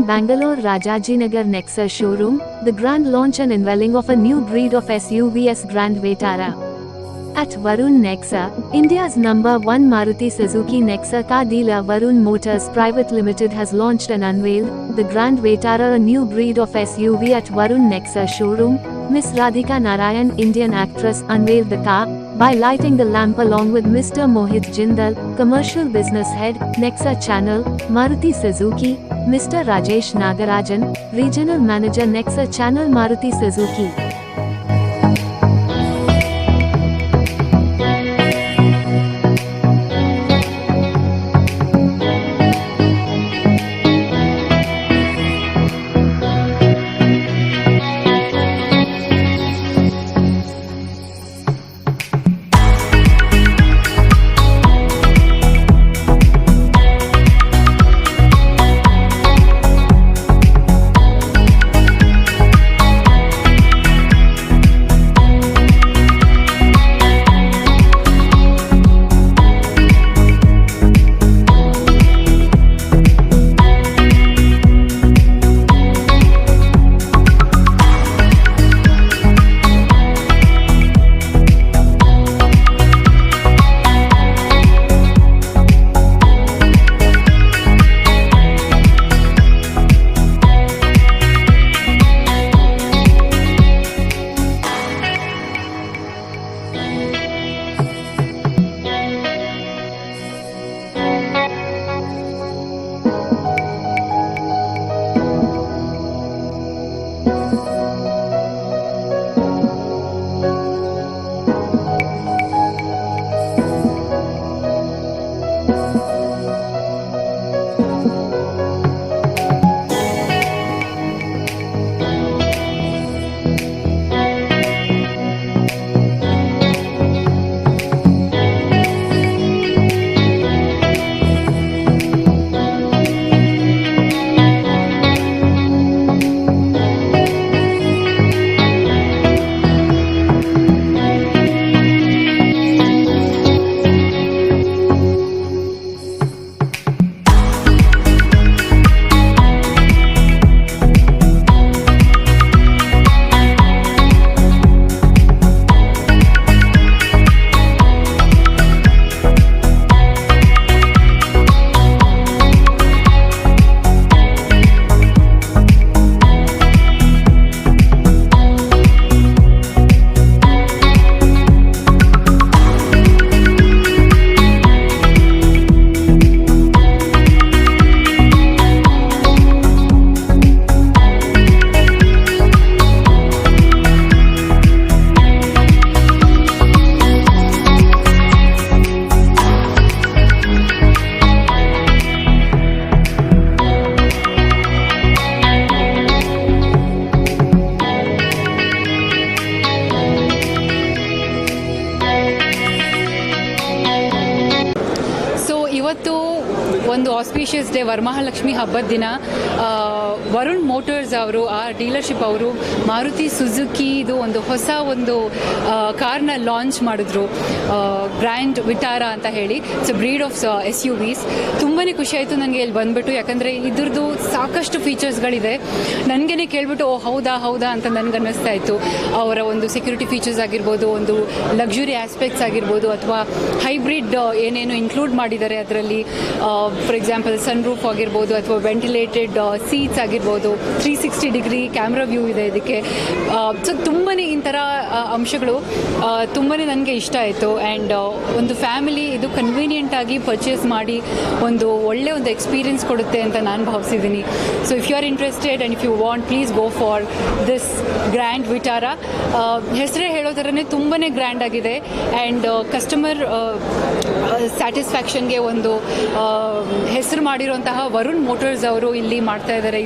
Bangalore Rajajinagar Nexa showroom, the grand launch and unveiling of a new breed of SUVs Grand Vitara. At Varun Nexa, India's #1 Maruti Suzuki Nexa car dealer Varun Motors Private Limited has launched and unveiled the Grand Vitara, a new breed of SUV at Varun Nexa showroom. Miss Radhika Narayan, Indian actress, unveiled the car by lighting the lamp along with Mr. Mohit Jindal, commercial business head, Nexa Channel, Maruti Suzuki, Mr. Rajesh Nagarajan, regional manager Nexa Channel Maruti Suzuki. ಇವತ್ತು ಒಂದು auspicious day, Varamahalakshmi ಹಬ್ಬದ ದಿನ. Varun motors ಅವರು, ಆ dealership ಅವರು ಮಾರುತಿ ಸುಜುಕಿದು ಹೊಸ ಕಾರ್ನ launch ಮಾಡಿದ್ರು, ಗ್ರ್ಯಾಂಡ್ ವಿಟಾರಾ ಅಂತ ಹೇಳಿ. It's a breed of SUVs. ತುಂಬಾ ಖುಷಿ ಆಯಿತು ನನಗೆ ಇಲ್ಲಿ ಬಂದುಬಿಟ್ಟು, ಯಾಕಂದರೆ ಇದ್ರದ್ದು ಸಾಕಷ್ಟು ಫೀಚರ್ಸ್ಗಳಿದೆ. ನನಗೇನೆ ಕೇಳಿಬಿಟ್ಟು ಹೌದಾ ಅಂತ ನನಗೆ ಅನ್ನಿಸ್ತಾ ಇತ್ತು. ಅವರ ಸೆಕ್ಯೂರಿಟಿ ಫೀಚರ್ಸ್ ಆಗಿರ್ಬೋದು, ಲಕ್ಸುರಿ ಆಸ್ಪೆಕ್ಟ್ಸ್ ಆಗಿರ್ಬೋದು, ಅಥವಾ ಹೈಬ್ರಿಡ್ ಏನೇನು ಇನ್ಕ್ಲೂಡ್ ಮಾಡಿದ್ದಾರೆ ಅದರಲ್ಲಿ. ಫಾರ್ ಎಕ್ಸಾಂಪಲ್ ಸನ್ ರೂಫ್ ಆಗಿರ್ಬೋದು, ಅಥವಾ ವೆಂಟಿಲೇಟೆಡ್ ಸೀಟ್ಸ್ ಆಗಿರ್ಬೋದು, 360 ಡಿಗ್ರಿ ಕ್ಯಾಮ್ರಾ ವ್ಯೂ ಇದೆ ಇದಕ್ಕೆ. ಸೊ ತುಂಬಾ ಇಂಥರ ಅಂಶಗಳು ತುಂಬಾ ನನಗೆ ಇಷ್ಟ ಆಯಿತು. ಆ್ಯಂಡ್ ಫ್ಯಾಮಿಲಿ ಇದು ಕನ್ವೀನಿಯೆಂಟ್ ಆಗಿ ಪರ್ಚೇಸ್ ಮಾಡಿ ಒಳ್ಳೆ ಎಕ್ಸ್ಪೀರಿಯನ್ಸ್ ಕೊಡುತ್ತೆ ಅಂತ ನಾನು ಭಾವಿಸಿದ್ದೀನಿ. So if you are interested and if you want, please go for this Grand Vitara. ಹೆಸರೇ ಹೇಳೋ ಥರನೇ ತುಂಬಾ ಗ್ರ್ಯಾಂಡ್ ಆಗಿದೆ. ಆ್ಯಂಡ್ ಕಸ್ಟಮರ್ ಸ್ಯಾಟಿಸ್ಫ್ಯಾಕ್ಷನ್ಗೆ ಹೆಸರು ಮಾಡಿರುವಂತಹ ವರುಣ್ ಮೋಟರ್ಸ್ ಅವರು ಇಲ್ಲಿ ಮಾಡ್ತಾ ಇದ್ದಾರೆ,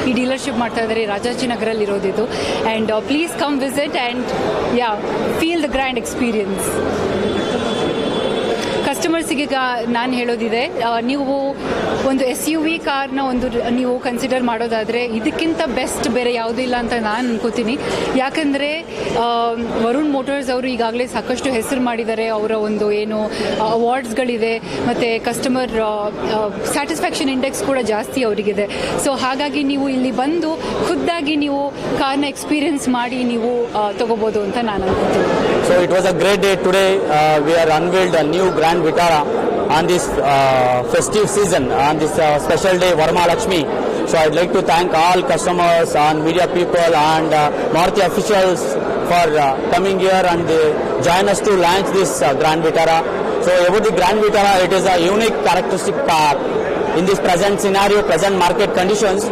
ಈ ಡೀಲರ್ಶಿಪ್ ಮಾಡ್ತಾ ಇದ್ದಾರೆ, ರಾಜಾಜಿನಗರಲ್ಲಿ ಇರೋದಿದು. And please come visit and feel the grand experience. ಕಸ್ಟಮರ್ಸಿಗೆ ನಾನು ಹೇಳೋದಿದೆ, ನೀವು ಒಂದು SUV ಕಾರ್ನ ನೀವು ಕನ್ಸಿಡರ್ ಮಾಡೋದಾದರೆ ಇದಕ್ಕಿಂತ ಬೆಸ್ಟ್ ಬೇರೆ ಯಾವುದೂ ಇಲ್ಲ ಅಂತ ನಾನು ಅನ್ಕೋತೀನಿ. ಯಾಕಂದರೆ ವರುಣ್ ಮೋಟರ್ಸ್ ಅವರು ಈಗಾಗಲೇ ಸಾಕಷ್ಟು ಹೆಸರು ಮಾಡಿದ್ದಾರೆ. ಅವರ ಒಂದು ಏನು ಅವಾರ್ಡ್ಸ್ಗಳಿದೆ ಮತ್ತು ಕಸ್ಟಮರ್ ಸ್ಯಾಟಿಸ್ಫ್ಯಾಕ್ಷನ್ ಇಂಡೆಕ್ಸ್ ಕೂಡ ಜಾಸ್ತಿ ಅವರಿಗಿದೆ. ಸೊ ಹಾಗಾಗಿ ನೀವು ಇಲ್ಲಿ ಬಂದು ಖುದ್ದಾಗಿ ನೀವು ಕಾರ್ನ ಎಕ್ಸ್ಪೀರಿಯನ್ಸ್ ಮಾಡಿ ನೀವು ತಗೋಬೋದು ಅಂತ ನಾನು ಅನ್ಕೋತೀನಿ. So it was a great day today. We are unveiled a new Grand Vitara on this festive season, on this special day, Varmahalakshmi. So I'd like to thank all customers and media people and Maruti officials for coming here and join us to launch this Grand Vitara. So about the Grand Vitara, it is a unique characteristic car. In this present scenario, present market conditions,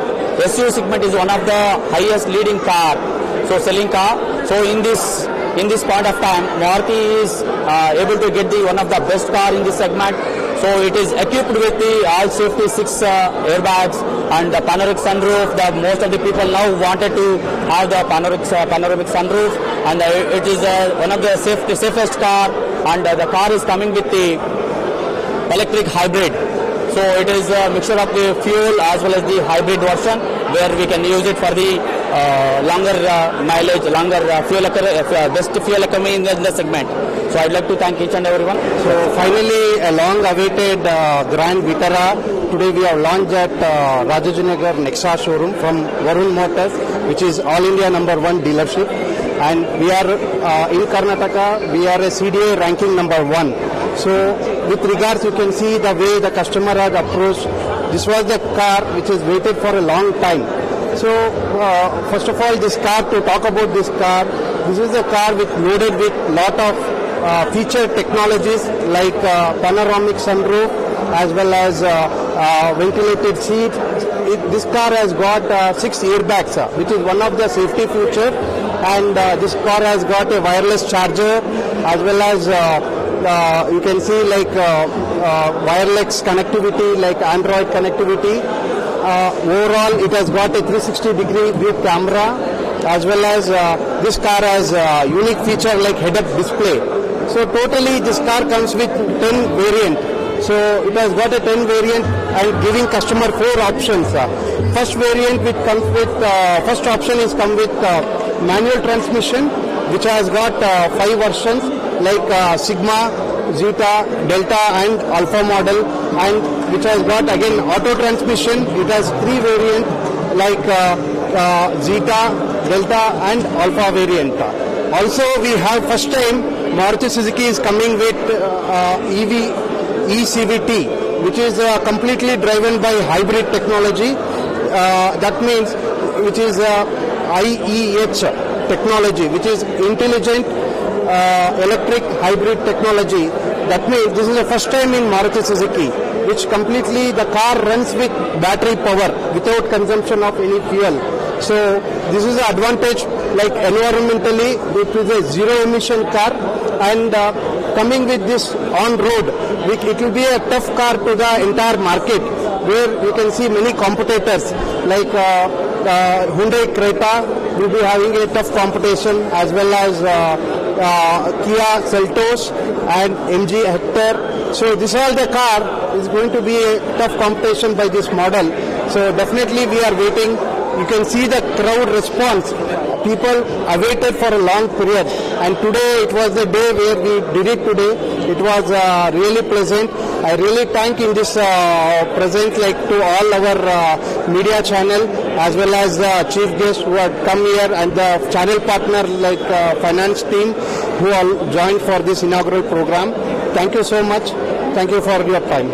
SUV segment is one of the highest leading car, so selling car. So in this point of time, Maruti is able to get the one of the best car in this segment. So it is equipped with the all safety 6 airbags and the panoramic sunroof. Most of the people now wanted to have the panoramic sunroof, and it is one of the safest car. And the car is coming with the electric hybrid. So it is a mixture of the fuel as well as the hybrid version, where we can use it for the longer mileage, longer best fuel economy in the segment. So I'd like to thank each and everyone. So finally, a long-awaited Grand Vitara. Today we have launched at Rajajinagar Nexa showroom from Varun Motors, which is All India #1 dealership. And we are in Karnataka. We are a CDA ranking #1. So with regards, you can see the way the customer had approached. This was the car which is waited for a long time. So first of all, this car, to talk about this car, this is a car loaded with lot of feature technologies like panoramic sunroof as well as ventilated seat. This car has got 6 airbags, which is one of the safety feature, and this car has got a wireless charger as well as you can see like wireless connectivity, like Android connectivity. Overall, it has got a 360-degree view camera, as well as this car has unique feature like head-up display. So totally, this car comes with 10 variant. So it has got a 10 variant and giving customer 4 options. First variant which comes with first option is come with manual transmission, which has got 5 versions like Sigma, Zeta, Delta and Alpha model, and which has got again auto transmission. It has 3 variants like Zeta, Delta and Alpha variant. Also we have first time Maruti Suzuki is coming with EV eCVT, which is completely driven by hybrid technology. That means which is IEH technology, which is intelligent electric hybrid technology. That means this is the first time in Maruti Suzuki, which completely the car runs with battery power without consumption of any fuel. So this is the advantage, like environmentally it is a zero emission car, and coming with this on road, it will be a tough car to the entire market, where you can see many competitors like Hyundai Creta will be having a tough competition, as well as Kia Seltos and MG Hector. So this all the car is going to be a tough competition by this model. So definitely we are waiting. You can see the crowd response. People awaited for a long period, and today it was the day where we did it today. It was really pleasant. I really thank in this present like to all our media channel as well as the chief guests who had come here, and the channel partner like finance team who all joined for this inaugural program. Thank you so much. Thank you for your time.